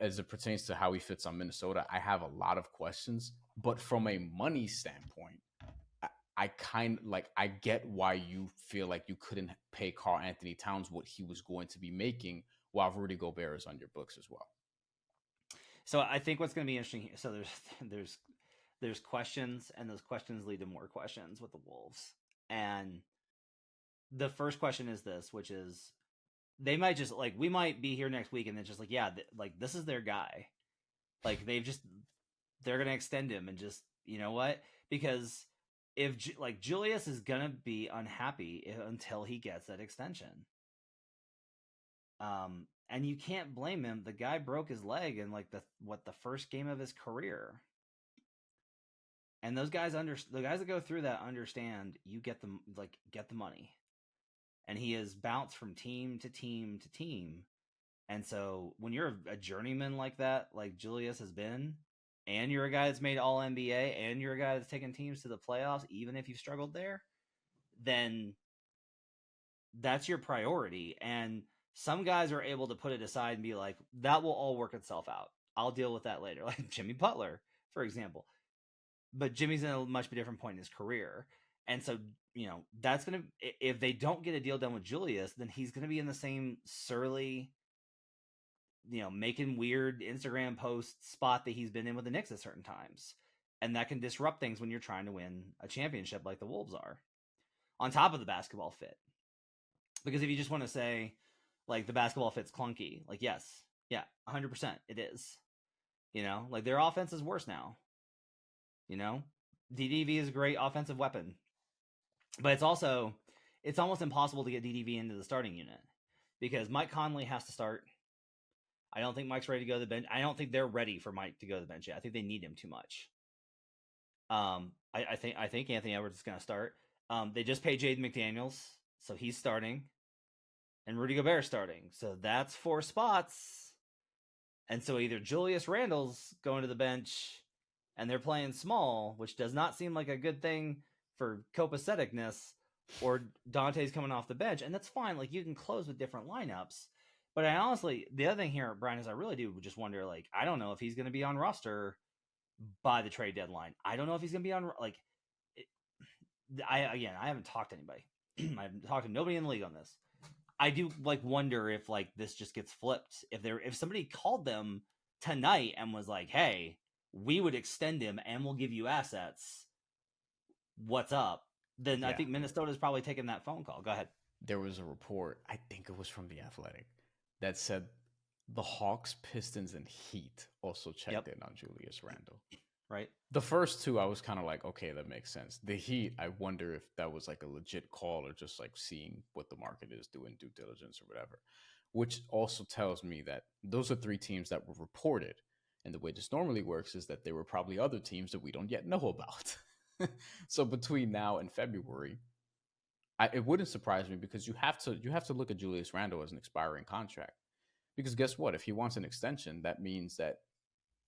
as it pertains to how he fits on Minnesota, I have a lot of questions. But from a money standpoint, I kind like I get why you feel like you couldn't pay Karl Anthony Towns what he was going to be making while Rudy Gobert is on your books as well. So I think what's going to be interesting. So there's questions, and those questions lead to more questions with the Wolves. And the first question is this, which is they might just like we might be here next week, and it's just like like this is their guy. Like they're going to extend him, and just you know what? Because if like Julius is gonna be unhappy until he gets that extension. And you can't blame him. The guy broke his leg in like the first game of his career. And those guys the guys that go through that understand you get the money. And he has bounced from team to team to team. And so when you're a journeyman like that, like Julius has been, and you're a guy that's made all NBA, and you're a guy that's taken teams to the playoffs, even if you've struggled there, then that's your priority. And some guys are able to put it aside and be like, that will all work itself out. I'll deal with that later. Like Jimmy Butler, for example. But Jimmy's in a much different point in his career. And so, that's going to, if they don't get a deal done with Julius, then he's going to be in the same surly, making weird Instagram post spot that he's been in with the Knicks at certain times. And that can disrupt things when you're trying to win a championship like the Wolves are. On top of the basketball fit. Because if you just want to say, like, the basketball fit's clunky, like, yes, yeah, 100% it is. Like, their offense is worse now. DDV is a great offensive weapon. But it's almost impossible to get DDV into the starting unit. Because Mike Conley has to start. I don't think Mike's ready to go to the bench. I don't think they're ready for Mike to go to the bench yet. I think they need him too much. I think Anthony Edwards is going to start. They just paid Jaden McDaniels, so he's starting, and Rudy Gobert starting. So that's 4 spots. And so either Julius Randle's going to the bench, and they're playing small, which does not seem like a good thing for copaceticness, or Dante's coming off the bench, and that's fine. Like, you can close with different lineups. But I honestly, the other thing here, Brian, is I really do just wonder, like, I don't know if he's going to be on roster by the trade deadline. I don't know if he's going to be on, like, I haven't talked to anybody. I haven't talked to nobody in the league on this. I do like wonder if like this just gets flipped. If somebody called them tonight and was like, "Hey, we would extend him and we'll give you assets. What's up?" Then I think Minnesota's probably taking that phone call. Go ahead. There was a report, I think it was from The Athletic, that said the Hawks, Pistons, and Heat also checked in on Julius Randle. Right. The first two, I was kind of like, okay, that makes sense. The Heat, I wonder if that was like a legit call or just like seeing what the market is doing, due diligence or whatever, which also tells me that those are 3 teams that were reported. And the way this normally works is that there were probably other teams that we don't yet know about. So between now and February, it wouldn't surprise me, because you have to look at Julius Randle as an expiring contract. Because guess what? If he wants an extension, that means that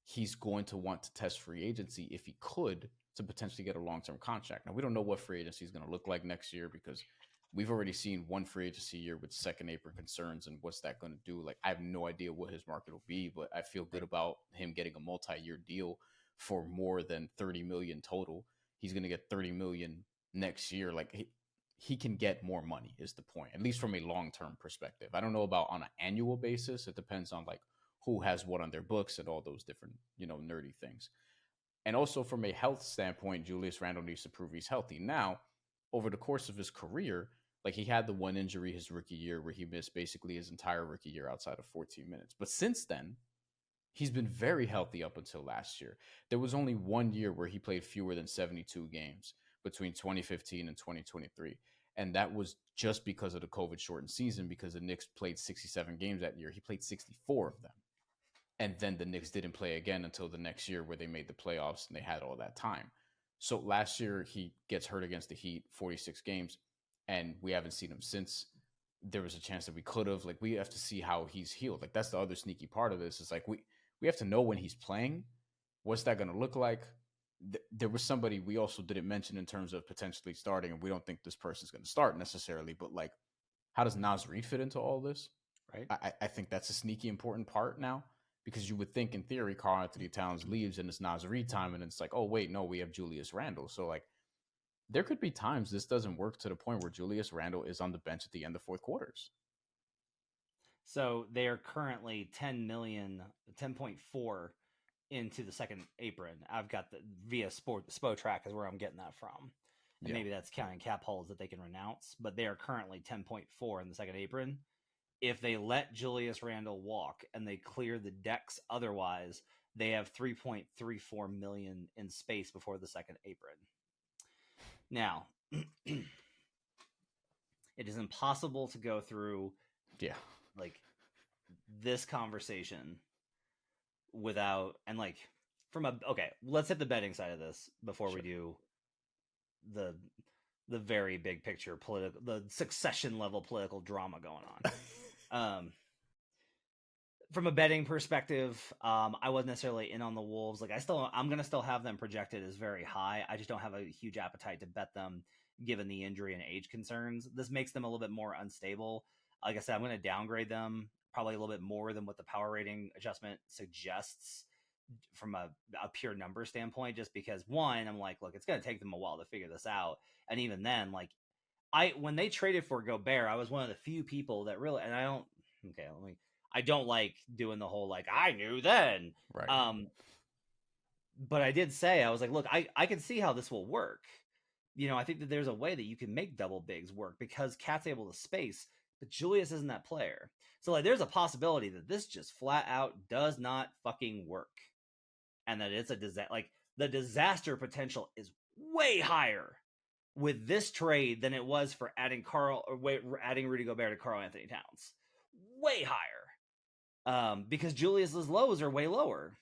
he's going to want to test free agency if he could, to potentially get a long-term contract. Now, we don't know what free agency is going to look like next year, because we've already seen one free agency year with second apron concerns, and what's that going to do? Like, I have no idea what his market will be, but I feel good about him getting a multi-year deal for more than $30 million total. He's going to get $30 million next year. Like, he can get more money is the point, at least from a long-term perspective. I don't know about on an annual basis. It depends on like who has what on their books and all those different, nerdy things. And also from a health standpoint, Julius Randle needs to prove he's healthy. Now, over the course of his career, like, he had the one injury his rookie year where he missed basically his entire rookie year outside of 14 minutes. But since then, he's been very healthy up until last year. There was only 1 year where he played fewer than 72 games between 2015 and 2023. And that was just because of the COVID shortened season, because the Knicks played 67 games that year. He played 64 of them. And then the Knicks didn't play again until the next year, where they made the playoffs and they had all that time. So last year he gets hurt against the Heat, 46 games, and we haven't seen him since. There was a chance that we could have. Like, we have to see how he's healed. Like, that's the other sneaky part of this. Is like we have to know when he's playing. What's that going to look like? There was somebody we also didn't mention in terms of potentially starting, and we don't think this person's going to start necessarily, but like, how does Naz Reid fit into all this? Right. I think that's a sneaky important part now, because you would think in theory Karl Anthony Towns leaves and it's Naz Reid time, and it's like, oh wait, no, we have Julius Randle. So like, there could be times this doesn't work to the point where Julius Randle is on the bench at the end of fourth quarters. So they are currently 10.4 into the second apron. I've got the via Spotrac is where I'm getting that from. And maybe that's counting cap holds that they can renounce, but they are currently 10.4 in the second apron. If they let Julius Randle walk and they clear the decks otherwise, they have 3.34 million in space before the second apron. Now, it is impossible to go through like this conversation without, and like let's hit the betting side of this before we do the very big picture political, the succession level political drama going on. From a betting perspective, I wasn't necessarily in on the Wolves. Like, I'm gonna still have them projected as very high. I just don't have a huge appetite to bet them given the injury and age concerns. This makes them a little bit more unstable. Like I said, I'm going to downgrade them probably a little bit more than what the power rating adjustment suggests from a pure number standpoint, just because, one, I'm like, look, it's going to take them a while to figure this out. And even then, like, when they traded for Gobert, I was one of the few people that really, and I don't like doing the whole, like, I knew then. Right. But I did say, I was like, look, I can see how this will work. I think that there's a way that you can make double bigs work because Cat's able to space, but Julius isn't that player. So like, there's a possibility that this just flat out does not fucking work. And that it's a disaster. Like, the disaster potential is way higher with this trade than it was for adding Rudy Gobert to Karl Anthony Towns. Way higher. Because Julius's lows are way lower.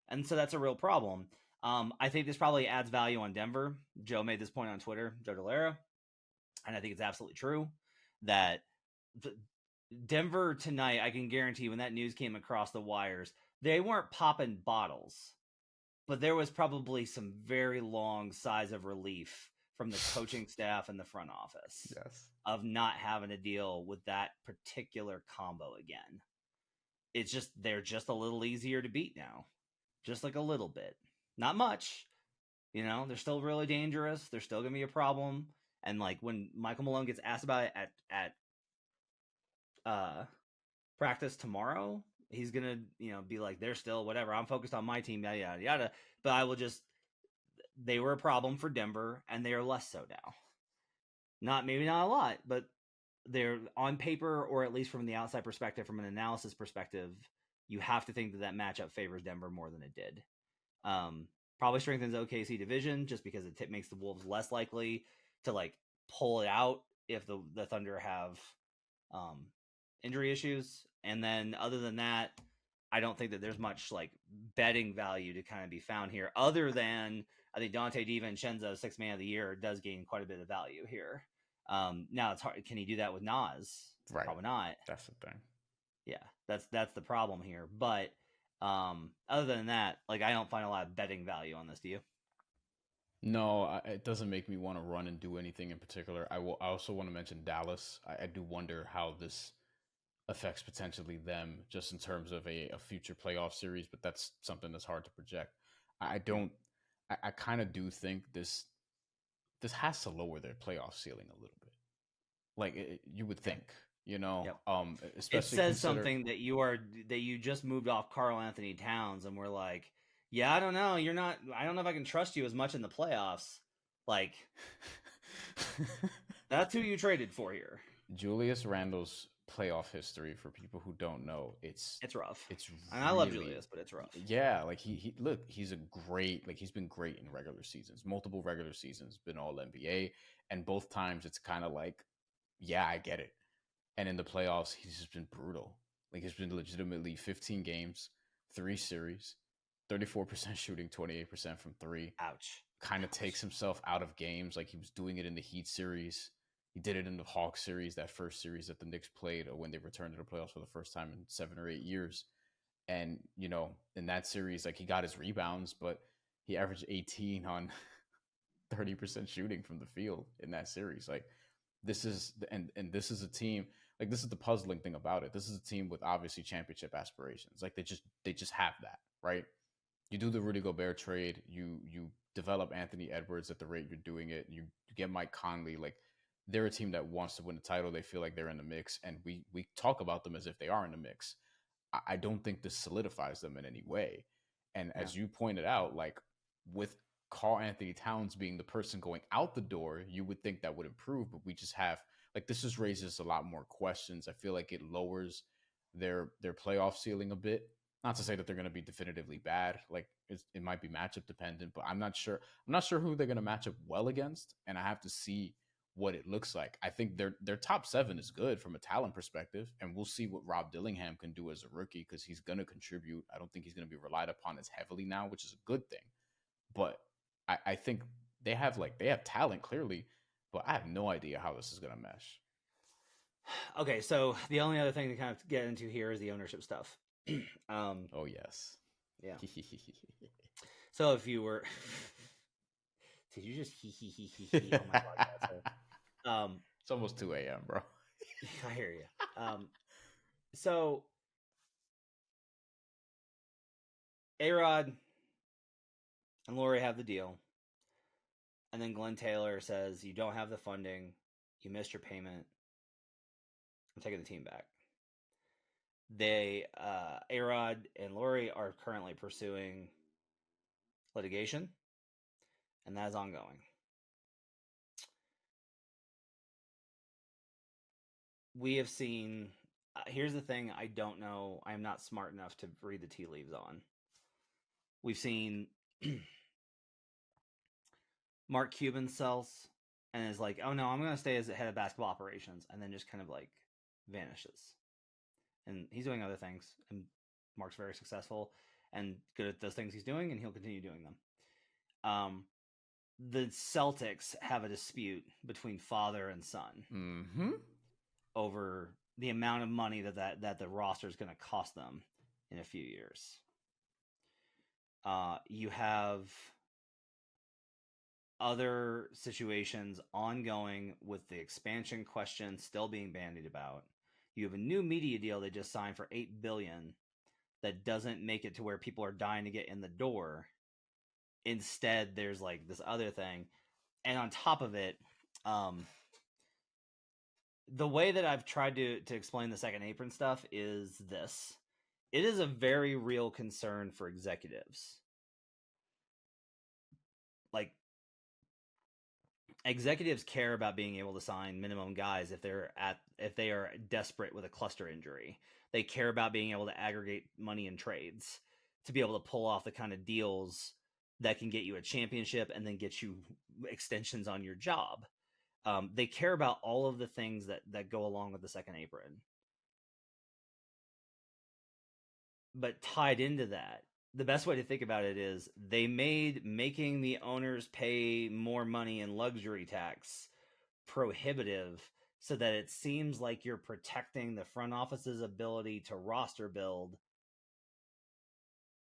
And so that's a real problem. I think this probably adds value on Denver. Joe made this point on Twitter, Joe Delera, and I think it's absolutely true that Denver tonight, I can guarantee when that news came across the wires, they weren't popping bottles, but there was probably some very long sighs of relief from the coaching staff and the front office of not having to deal with that particular combo again. It's just, they're just a little easier to beat now. Just like a little bit. Not much. You know, they're still really dangerous. They're still going to be a problem. And like when Michael Malone gets asked about it at practice tomorrow, he's going to, you know, be like, they're still whatever. I'm focused on my team, yada, yada, yada. But I will just, they were a problem for Denver and they are less so now. Maybe not a lot, but they're on paper, or at least from the outside perspective, from an analysis perspective, you have to think that matchup favors Denver more than it did. Probably strengthens OKC division just because it makes the Wolves less likely to like pull it out if the Thunder have injury issues. And then other than that, I don't think that there's much like betting value to kind of be found here, other than I think Dante DiVincenzo, 6th man of the year, does gain quite a bit of value here. Now it's hard. Can he do that with Nas? Right. Probably not. That's the thing. Yeah, that's the problem here. But other than that, like I don't find a lot of betting value on this. Do you? No, it doesn't make me want to run and do anything in particular. I also want to mention Dallas. I do wonder how this affects potentially them just in terms of a future playoff series, but that's something that's hard to project. I kind of do think this has to lower their playoff ceiling a little bit. Like you would think, you know, especially it says something that you just moved off Karl Anthony Towns, and we're like, yeah, I don't know. I don't know if I can trust you as much in the playoffs. Like, that's who you traded for here. Julius Randle's playoff history, for people who don't know, it's rough. It's and I love Julius, but it's rough. Yeah, like he's been great in regular seasons, multiple regular seasons, been all NBA, and both times it's kind of like, yeah, I get it. And in the playoffs, he's just been brutal. Like he's been legitimately 15 games, 3 series, 34% shooting, 28% from 3. Ouch. Kind of takes himself out of games. Like he was doing it in the Heat series. He did it in the Hawks series, that first series that the Knicks played when they returned to the playoffs for the first time in 7 or 8 years. And, you know, in that series, like he got his rebounds, but he averaged 18 on 30% shooting from the field in that series. Like this is, and this is a team, like this is the puzzling thing about it. This is a team with obviously championship aspirations. Like they just have that, right? You do the Rudy Gobert trade, you develop Anthony Edwards at the rate you're doing it, you get Mike Conley. Like they're a team that wants to win the title. They feel like they're in the mix, and we talk about them as if they are in the mix. I don't think this solidifies them in any way. And as you pointed out, like with Karl Anthony Towns being the person going out the door, you would think that would improve, but we just have, like, this just raises a lot more questions. I feel like it lowers their playoff ceiling a bit. Not to say that they're going to be definitively bad. Like it might be matchup dependent, but I'm not sure who they're going to match up well against. And I have to see what it looks like. I think their top 7 is good from a talent perspective, and we'll see what Rob Dillingham can do as a rookie, because he's going to contribute. I don't think he's going to be relied upon as heavily now, which is a good thing. But I think they have talent clearly, but I have no idea how this is going to mesh. Okay, so the only other thing to kind of get into here is the ownership stuff. Oh yes, yeah. So if you were, did you just Oh my God, it's almost 2 a.m., bro. I hear you. So A-Rod and Lori have the deal, and then Glenn Taylor says, "You don't have the funding. You missed your payment. I'm taking the team back." They, A-Rod and Lori, are currently pursuing litigation, and that is ongoing. We have seen, here's the thing I don't know, I'm not smart enough to read the tea leaves on. We've seen Mark Cuban sells and is like, oh no, I'm going to stay as the head of basketball operations, and then just kind of like vanishes. And he's doing other things, and Mark's very successful and good at those things he's doing, and he'll continue doing them. the Celtics have a dispute between father and son over the amount of money that the roster is going to cost them in a few years. You have other situations ongoing with the expansion question still being bandied about. You have a new media deal they just signed for $8 billion that doesn't make it to where people are dying to get in the door. Instead, there's like this other thing. And on top of it, the way that I've tried to explain the second apron stuff is this. It is a very real concern for executives. Like, executives care about being able to sign minimum guys if they are desperate with a cluster injury. They care about being able to aggregate money in trades to be able to pull off the kind of deals that can get you a championship and then get you extensions on your job. They care about all of the things that go along with the second apron. But tied into that, the best way to think about it is they made making the owners pay more money in luxury tax prohibitive so that it seems like you're protecting the front office's ability to roster build,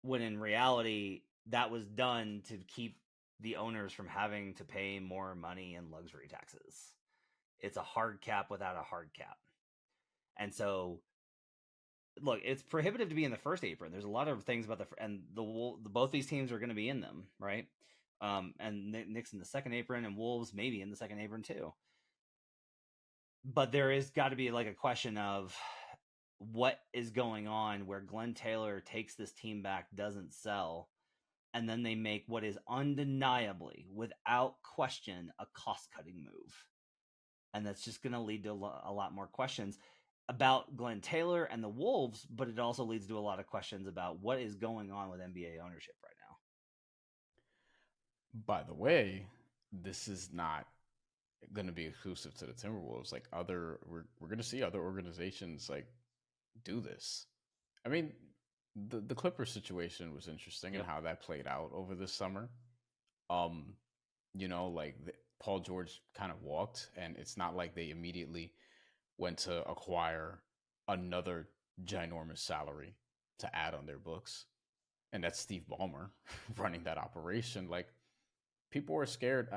when in reality that was done to keep the owners from having to pay more money in luxury taxes. It's a hard cap without a hard cap. And so, look, it's prohibitive to be in the first apron. There's a lot of things about both these teams are going to be in them, right? And Knicks in the second apron, and Wolves maybe in the second apron too. But there is got to be like a question of what is going on where Glenn Taylor takes this team back, doesn't sell, and then they make what is undeniably, without question, a cost-cutting move. And that's just going to lead to a lot more questions about Glenn Taylor and the Wolves, but it also leads to a lot of questions about what is going on with NBA ownership right now. By the way, this is not going to be exclusive to the Timberwolves. Like we're going to see other organizations like do this. I mean, the Clippers situation was interesting and how that played out over this summer. Paul George kind of walked, and it's not like they immediately went to acquire another ginormous salary to add on their books. And that's Steve Ballmer running that operation. Like, people are scared.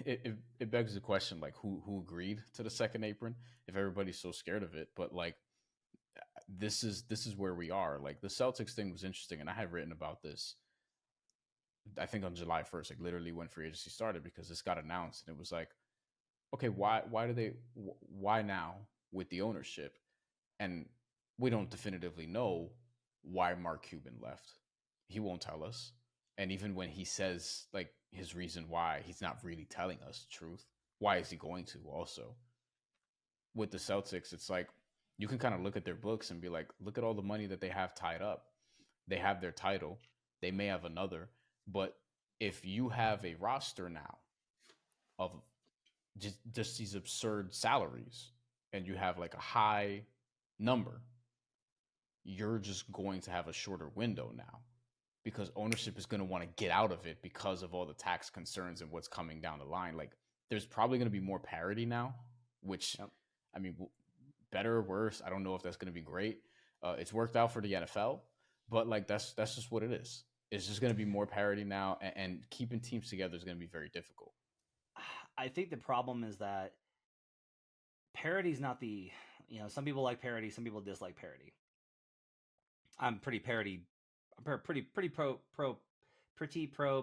It begs the question, like, who agreed to the second apron if everybody's so scared of it? But like, this is where we are. Like, the Celtics thing was interesting, and I had written about this, I think, on July 1st, like literally when free agency started, because this got announced, and it was like, okay, why now with the ownership? And we don't definitively know why Mark Cuban left. He won't tell us. And even when he says like his reason why, he's not really telling us the truth. Why is he going to also? With the Celtics, it's like you can kind of look at their books and be like, look at all the money that they have tied up. They have their title. They may have another. But if you have a roster now of just these absurd salaries, and you have like a high number, you're just going to have a shorter window now, because ownership is going to want to get out of it because of all the tax concerns and what's coming down the line. Like, there's probably going to be more parity now, which, I mean, better or worse, I don't know if that's going to be great. It's worked out for the NFL, but like, that's just what it is. It's just going to be more parity now, and keeping teams together is going to be very difficult. I think the problem is that parity is not some people like parity, some people dislike parity. I'm pretty parity. I'm pretty pro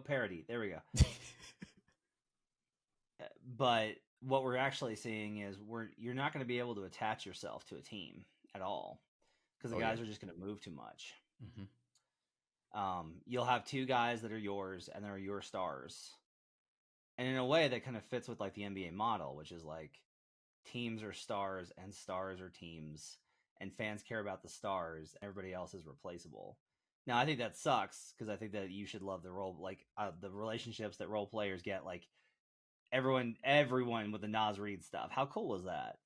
parity. There we go. But what we're actually seeing is you're not going to be able to attach yourself to a team at all, because the guys are just going to move too much. Mm-hmm. You'll have two guys that are yours, and they're your stars. And in a way that kind of fits with like the NBA model, which is like teams are stars and stars are teams, and fans care about the stars. Everybody else is replaceable. Now, I think that sucks, because I think that you should love the role, like the relationships that role players get, like everyone with the Nas Reed stuff. How cool was that?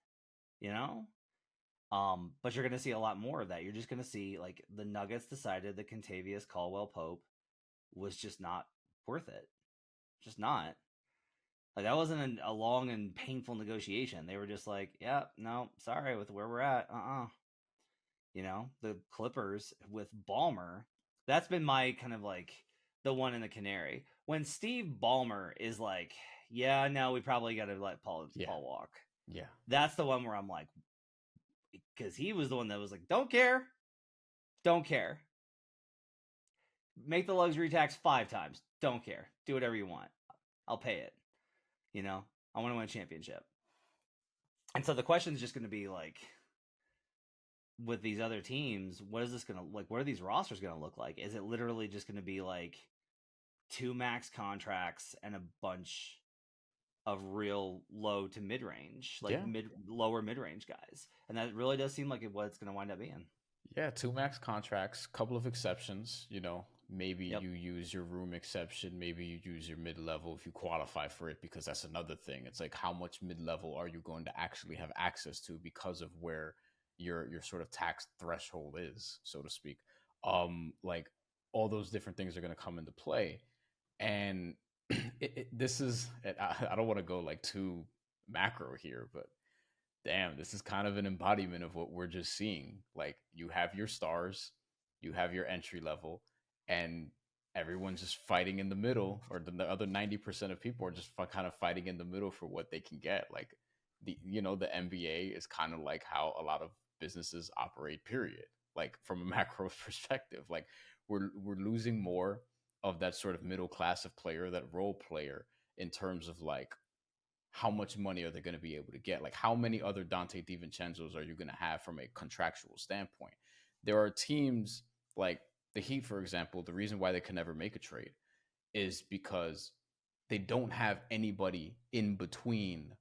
But you're going to see a lot more of that. You're just going to see like the Nuggets decided that Kentavious Caldwell Pope was just not worth it. Just not. Like, that wasn't a long and painful negotiation. They were just like, yeah, no, sorry, with where we're at, You know, the Clippers with Ballmer, that's been my kind of like the one in the canary. When Steve Ballmer is like, yeah, no, we probably got to let Paul walk. Yeah. That's the one where I'm like, because he was the one that was like, don't care. Make the luxury tax 5 times. Don't care. Do whatever you want. I'll pay it. You know, I want to win a championship. And so the question is just going to be like, with these other teams, what is this going to like? What are these rosters going to look like? Is it literally just going to be like 2 max contracts and a bunch of real low to mid range, like lower mid range guys? And that really does seem like what it's going to wind up being. Yeah, 2 max contracts, couple of exceptions. You know, maybe you use your room exception, maybe you use your mid level if you qualify for it, because that's another thing. It's like, how much mid level are you going to actually have access to because of where your sort of tax threshold is, so to speak. Like, all those different things are going to come into play, and this is, I don't want to go like too macro here, but damn, this is kind of an embodiment of what we're just seeing. Like, you have your stars, you have your entry level, and everyone's just fighting in the middle, or the other 90% of people are just kind of fighting in the middle for what they can get. Like, the NBA is kind of like how a lot of businesses operate, period. Like, from a macro perspective, like, we're losing more of that sort of middle class of player, that role player, in terms of like, how much money are they going to be able to get? Like, how many other Dante DiVincenzo's are you going to have from a contractual standpoint? There are teams like the Heat, for example. The reason why they can never make a trade is because they don't have anybody in between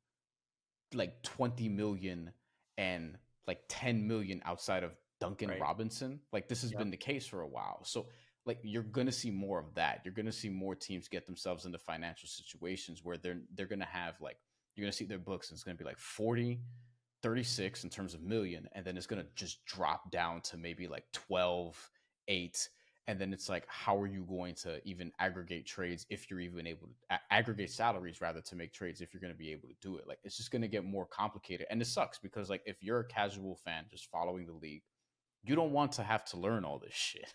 like 20 million and like 10 million outside of Duncan Robinson. Like, this has been the case for a while. So like, you're going to see more of that. You're going to see more teams get themselves into financial situations where they're going to have like, you're going to see their books, and it's going to be like 40, 36 in terms of million. And then it's going to just drop down to maybe like 12, 8. And then it's like, how are you going to even aggregate trades if you're even able to aggregate salaries, rather, to make trades, if you're going to be able to do it? Like, it's just going to get more complicated. And it sucks because, like, if you're a casual fan just following the league, you don't want to have to learn all this shit.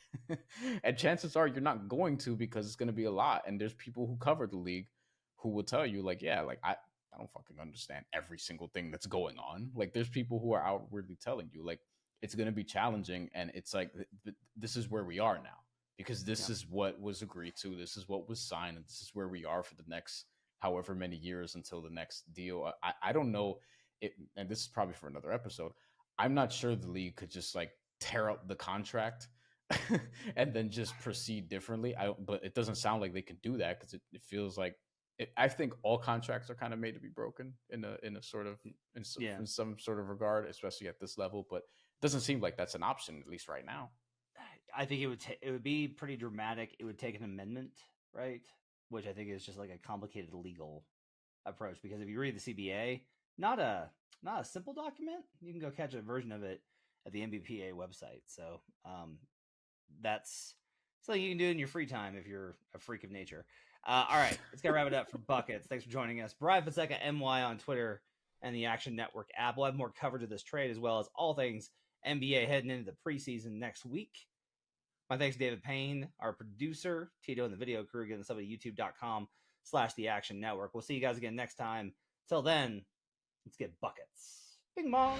And chances are you're not going to, because it's going to be a lot. And there's people who cover the league who will tell you, like, yeah, like, I don't fucking understand every single thing that's going on. Like, there's people who are outwardly telling you, like, it's going to be challenging. And it's like, this is where we are now, because this is what was agreed to. This is what was signed. And this is where we are for the next however many years until the next deal. I don't know it, and this is probably for another episode. I'm not sure the league could just like tear up the contract and then just proceed differently. But it doesn't sound like they can do that, because it feels like I think all contracts are kind of made to be broken in a sort of in some sort of regard, especially at this level. But it doesn't seem like that's an option, at least right now. I think it would be pretty dramatic. It would take an amendment, right? Which I think is just like a complicated legal approach, because if you read the CBA, not a simple document. You can go catch a version of it at the NBPA website. So that's something you can do in your free time if you're a freak of nature. All right, let's go wrap it up for Buckets. Thanks for joining us. Brian Fonseca, MY on Twitter and the Action Network app. We'll have more coverage of this trade, as well as all things NBA heading into the preseason next week. My thanks to David Payne, our producer, Tito, and the video crew. Getting this up at youtube.com/the Action Network. We'll see you guys again next time. Till then, let's get buckets. Bing bong.